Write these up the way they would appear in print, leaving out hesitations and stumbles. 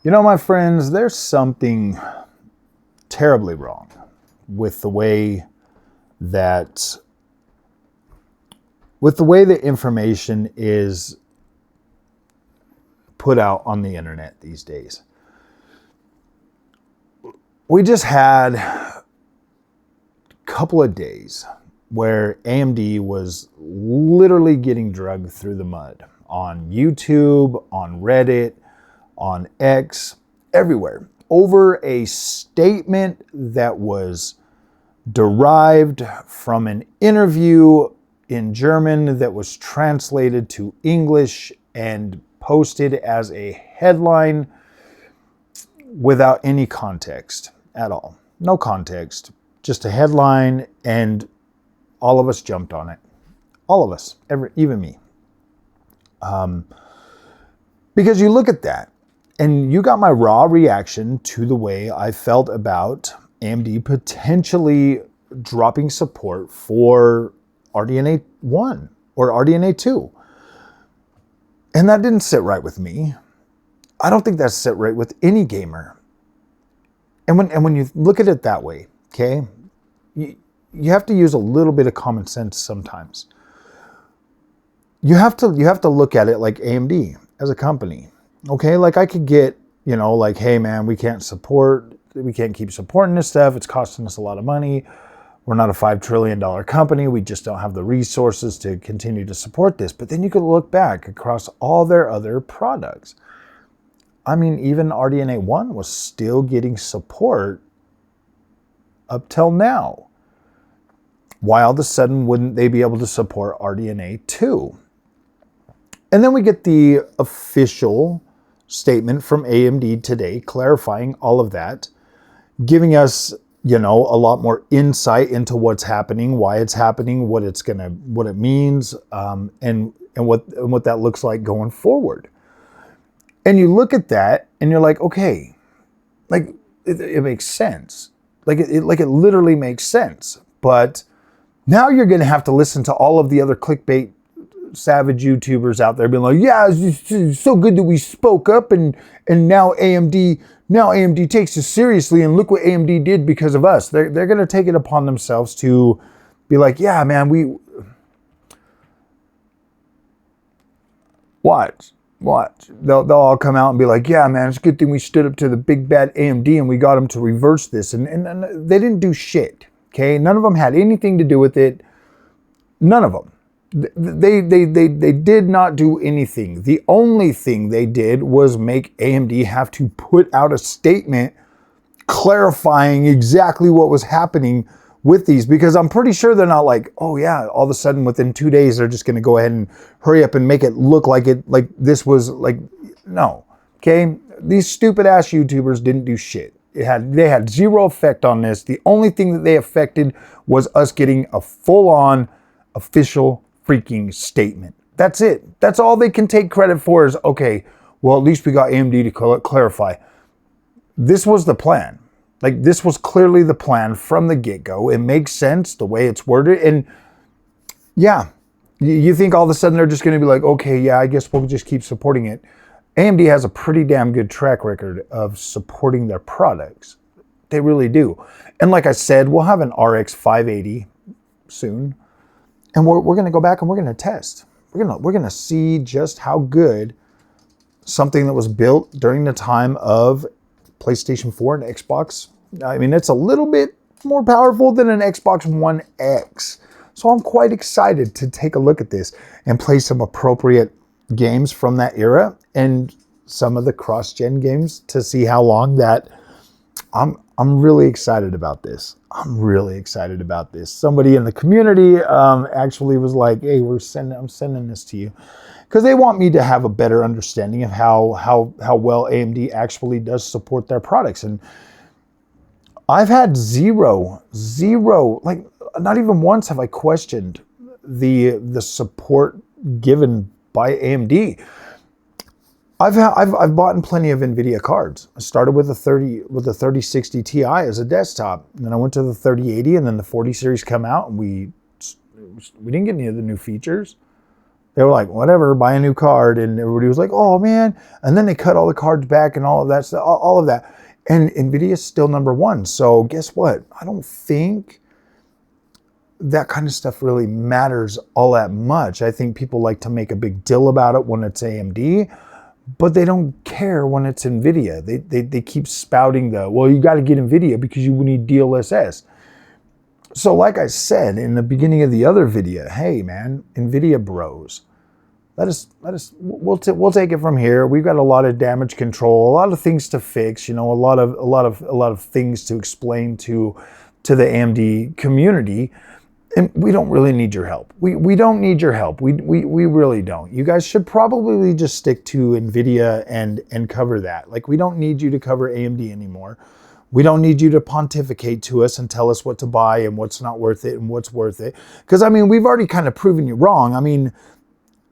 You know, my friends, there's something terribly wrong with the way that the information is put out on the internet these days. We just had a couple of days where AMD was literally getting dragged through the mud on YouTube, on Reddit, on X, everywhere, over a statement that was derived from an interview in German that was translated to English and posted as a headline without any context at all. No context, just a headline, and all of us jumped on it. All of us, even me. Because you look at that, and you got my raw reaction to the way I felt about AMD potentially dropping support for RDNA 1 or RDNA 2. And that didn't sit right with me. I don't think that sit right with any gamer. And when you look at it that way, okay, you have to use a little bit of common sense sometimes. You have to look at it like AMD as a company. Okay, like I could get, like, hey man, we can't keep supporting this stuff. It's costing us a lot of money. We're not a $5 trillion company. We just don't have the resources to continue to support this. But then you could look back across all their other products. I mean, even RDNA 1 was still getting support up till now. Why all of a sudden wouldn't they be able to support RDNA 2? And then we get the official statement from AMD today clarifying all of that, giving us, a lot more insight into what's happening, why it's happening, what it means, and what that looks like going forward. And you look at that and you're like, okay, like it makes sense. Like it literally makes sense. But now you're going to have to listen to all of the other clickbait savage YouTubers out there being like, yeah, it's so good that we spoke up and now AMD takes us seriously and look what AMD did because of us. They're going to take it upon themselves to be like, yeah, man, watch. They'll all come out and be like, yeah, man, it's a good thing we stood up to the big bad AMD and we got them to reverse this. And they didn't do shit, okay? None of them had anything to do with it. None of them. They did not do anything. The only thing they did was make AMD have to put out a statement clarifying exactly what was happening with these, because I'm pretty sure they're not like, oh yeah, all of a sudden within 2 days they're just going to go ahead and hurry up and make it look like this was like, no, okay? These stupid ass YouTubers didn't do shit. They had zero effect on this. The only thing that they affected was us getting a full-on official freaking statement. That's it. That's all they can take credit for is, okay, well, at least we got AMD to clarify. This was the plan. Like, this was clearly the plan from the get-go. It makes sense the way it's worded. And yeah, you think all of a sudden they're just going to be like, okay, yeah, I guess we'll just keep supporting it. AMD has a pretty damn good track record of supporting their products. They really do. And like I said, we'll have an RX 580 soon. And we're going to go back and we're going to test. We're going to see just how good something that was built during the time of PlayStation 4 and Xbox. I mean, it's a little bit more powerful than an Xbox One X. So I'm quite excited to take a look at this and play some appropriate games from that era and some of the cross-gen games to see how long that... I'm really excited about this. Somebody in the community actually was like, hey, I'm sending this to you. Because they want me to have a better understanding of how well AMD actually does support their products. And I've had zero, like not even once have I questioned the support given by AMD. I've bought plenty of NVIDIA cards. I started with a 3060 Ti as a desktop, and then I went to the 3080, and then the 40 series come out, and we didn't get any of the new features. They were like, whatever, buy a new card. And everybody was like, oh man. And then they cut all the cards back and all of that stuff, all of that. And NVIDIA is still number one. So guess what? I don't think that kind of stuff really matters all that much. I think people like to make a big deal about it when it's AMD, but they don't care when it's NVIDIA. They keep spouting well, you got to get NVIDIA because you need DLSS. So like I said in the beginning of the other video, hey man, NVIDIA bros, we'll take it from here. We've got a lot of damage control, a lot of things to fix, you know, a lot of things to explain to the AMD community. And we don't really need your help. We don't need your help. We really don't. You guys should probably just stick to NVIDIA and cover that. Like, we don't need you to cover AMD anymore. We don't need you to pontificate to us and tell us what to buy and what's not worth it and what's worth it. Because, I mean, we've already kind of proven you wrong. I mean,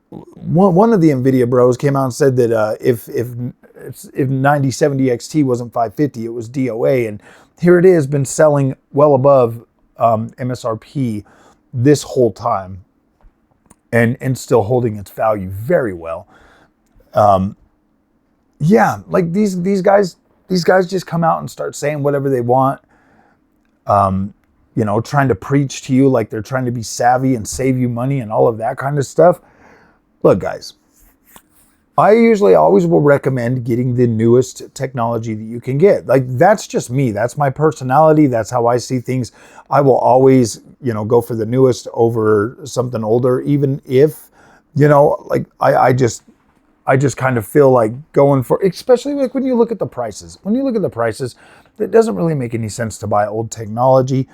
one of the NVIDIA bros came out and said that if 9070 XT wasn't 550, it was DOA. And here it is, been selling well above MSRP this whole time and still holding its value very well. Yeah, like these guys just come out and start saying whatever they want, you know, trying to preach to you like they're trying to be savvy and save you money and all of that kind of stuff. Look, guys, I usually always will recommend getting the newest technology that you can get. Like, that's just me. That's my personality. That's how I see things. I will always, you know, go for the newest over something older, even if, you know, like I just kind of feel like going for, especially like when you look at the prices. When you look at the prices, it doesn't really make any sense to buy old technology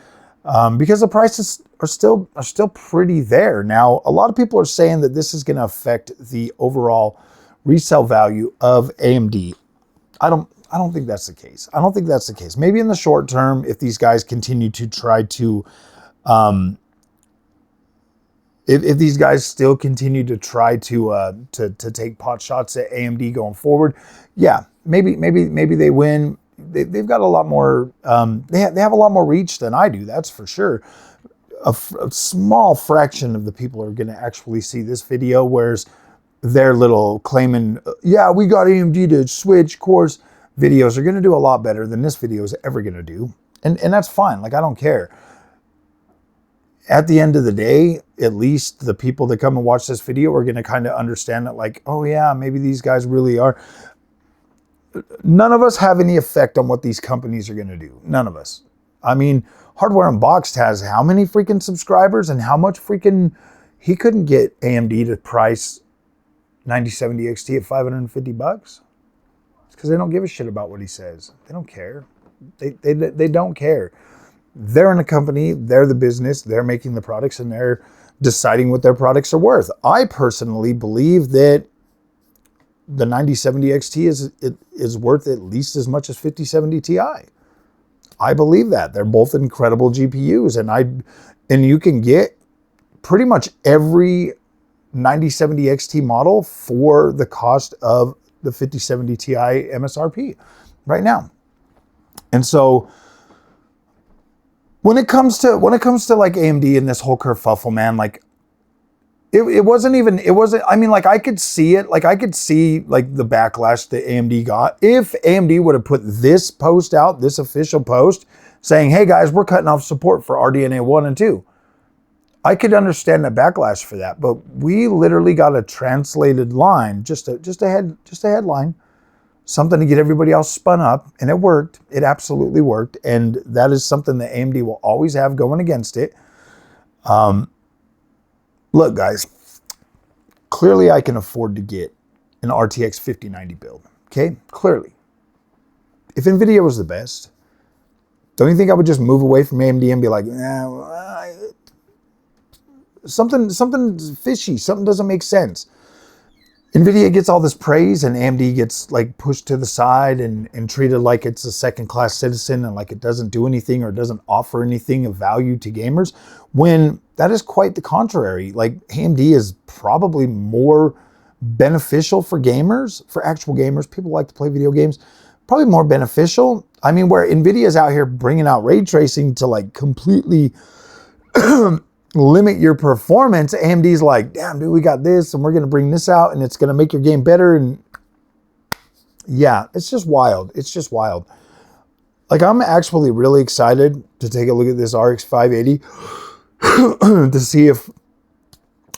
because the prices are still pretty there. Now, a lot of people are saying that this is going to affect the overall resale value of AMD. I don't think that's the case. I don't think that's the case. Maybe in the short term, if these guys continue to try to, if these guys still continue to try to take pot shots at AMD going forward, yeah, maybe they win. They've got a lot more. They have a lot more reach than I do. That's for sure. A small fraction of the people are going to actually see this video, whereas their little claiming, yeah, we got AMD to switch cores videos are going to do a lot better than this video is ever going to do. And that's fine. Like, I don't care. At the end of the day, at least the people that come and watch this video are going to kind of understand that, like, oh yeah, maybe these guys really are. None of us have any effect on what these companies are going to do. None of us. I mean, Hardware Unboxed has how many freaking subscribers and how much freaking, he couldn't get AMD to price 9070 XT at 550 bucks. It's because they don't give a shit about what he says. They don't care. They don't care. They're in a company, they're the business, they're making the products, and they're deciding what their products are worth. I personally believe that the 9070 XT is worth at least as much as 5070 Ti. I believe that. They're both incredible GPUs, and you can get pretty much every 9070 XT model for the cost of the 5070 Ti MSRP right now. And so when it comes to like AMD and this whole kerfuffle, man, like it wasn't, I mean, like I could see it, like I could see like the backlash that AMD got. If AMD would have put this post out, this official post saying, hey guys, we're cutting off support for RDNA 1 and 2. I could understand the backlash for that, but we literally got a translated line, just a headline, something to get everybody else spun up, and it worked. It absolutely worked, and that is something that AMD will always have going against it. Look, guys, clearly I can afford to get an RTX 5090 build. Okay, clearly. If NVIDIA was the best, don't you think I would just move away from AMD and be like, something fishy, something doesn't make sense. NVIDIA gets all this praise and AMD gets like pushed to the side and treated like it's a second-class citizen and like it doesn't do anything or doesn't offer anything of value to gamers, when that is quite the contrary. Like, AMD is probably more beneficial for gamers, for actual gamers, people who like to play video games, probably more beneficial. I mean, where NVIDIA is out here bringing out ray tracing to like completely limit your performance, AMD's like, damn, dude, we got this and we're going to bring this out and it's going to make your game better. And yeah, it's just wild. It's just wild. Like, I'm actually really excited to take a look at this RX 580 to see if,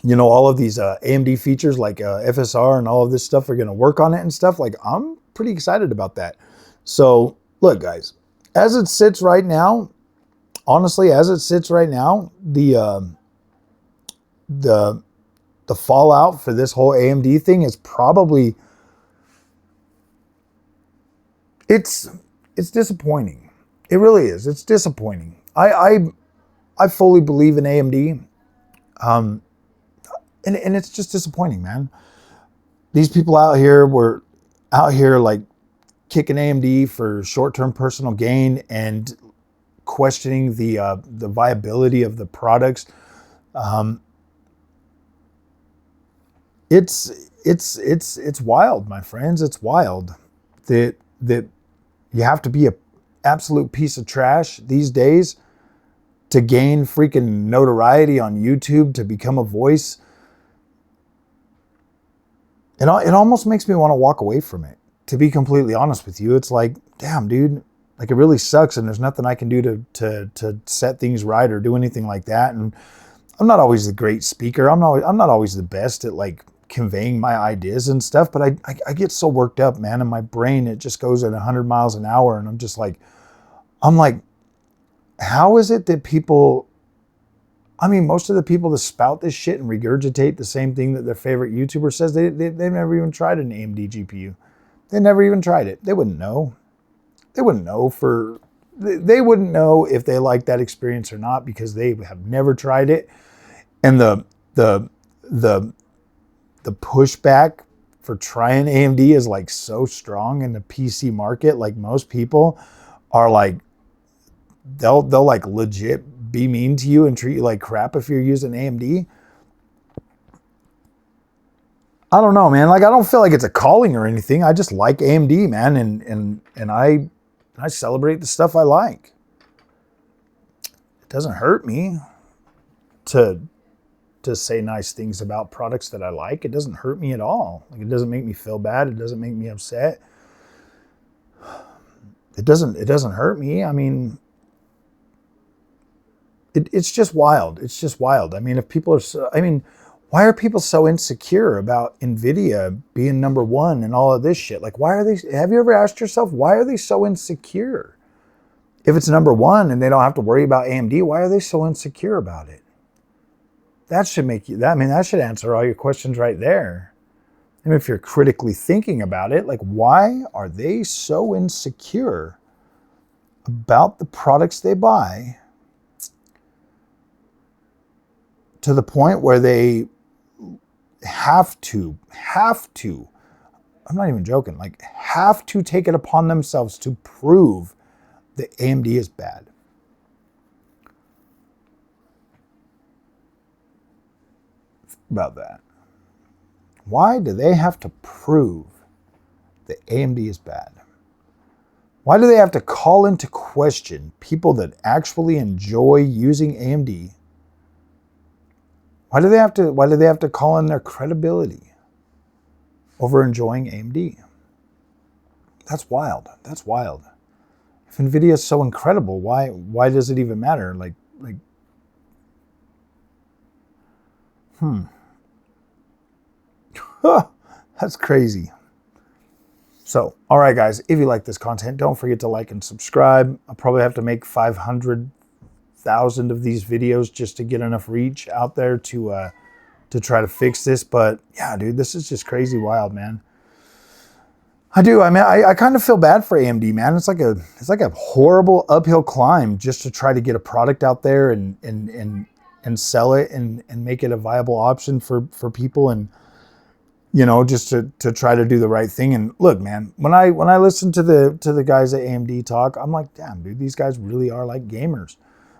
you know, all of these AMD features like FSR and all of this stuff are going to work on it and stuff. Like, I'm pretty excited about that. So look, guys, as it sits right now, honestly, as it sits right now, the fallout for this whole AMD thing is probably, it's disappointing. It really is. It's disappointing. I fully believe in AMD. And it's just disappointing, man. These people out here were out here like kicking AMD for short-term personal gain and questioning the viability of the products. It's wild, my friends. It's wild that you have to be an absolute piece of trash these days to gain freaking notoriety on YouTube, to become a voice. And it almost makes me want to walk away from it, to be completely honest with you. It's like, damn, dude, like, it really sucks, and there's nothing I can do to set things right or do anything like that. And I'm not always the great speaker. I'm not always the best at like conveying my ideas and stuff, but I get so worked up, man, and my brain, it just goes at 100 miles an hour, and I'm like, how is it that people, I mean, most of the people that spout this shit and regurgitate the same thing that their favorite YouTuber says, they've never even tried an AMD GPU. They never even tried it. They wouldn't know. They wouldn't know they wouldn't know if they like that experience or not, because they have never tried it. And the pushback for trying AMD is like so strong in the PC market. Like, most people are like, they'll like legit be mean to you and treat you like crap if you're using AMD. I don't know, man. Like, I don't feel like it's a calling or anything. I just like AMD, man, and I celebrate the stuff I like. It doesn't hurt me to say nice things about products that I like. It doesn't hurt me at all. Like, it doesn't make me feel bad. It doesn't make me upset. It doesn't hurt me. I mean, it's just wild. It's just wild. I mean, if people are so, I mean, why are people so insecure about NVIDIA being number one and all of this shit? Like, why are they, have you ever asked yourself, why are they so insecure? If it's number one and they don't have to worry about AMD, why are they so insecure about it? That should make you, that should answer all your questions right there. And if you're critically thinking about it, like, why are they so insecure about the products they buy to the point where they have to, I'm not even joking, like, have to take it upon themselves to prove that AMD is bad? About that. Why do they have to prove that AMD is bad? Why do they have to call into question people that actually enjoy using AMD? Why do they have to call in their credibility over enjoying AMD? That's wild. That's wild. If NVIDIA is so incredible, why does it even matter? That's crazy. So, all right, guys, if you like this content, don't forget to like and subscribe. I'll probably have to make 500,000 of these videos just to get enough reach out there to try to fix this. But yeah, dude, this is just crazy wild, man. I do. I mean, I kind of feel bad for AMD, man. It's like a horrible uphill climb just to try to get a product out there and sell it and make it a viable option for people, and you know, just to try to do the right thing. And look, man, when I listen to the guys at AMD talk, I'm like, damn, dude, these guys really are like gamers.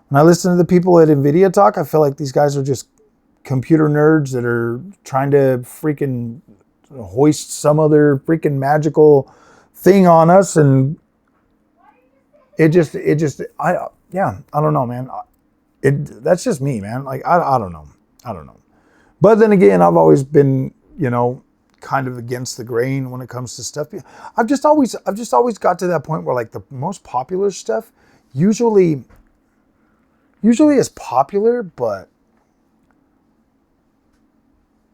When I listen to the people at NVIDIA talk, I feel like these guys are just computer nerds that are trying to freaking hoist some other freaking magical thing on us. And I don't know, man. That's just me, man. Like, I don't know. I don't know. But then again, I've always been, you know, kind of against the grain when it comes to stuff. I've just always got to that point where like the most popular stuff usually is popular, but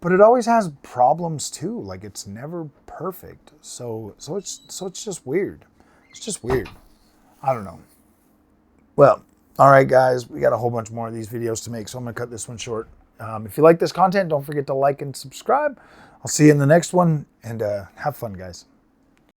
it always has problems too. Like it's never perfect. So it's just weird. It's just weird. I don't know. Well, all right, guys, we got a whole bunch more of these videos to make, so I'm gonna cut this one short. If you like this content, don't forget to like and subscribe. I'll see you in the next one, and have fun, guys.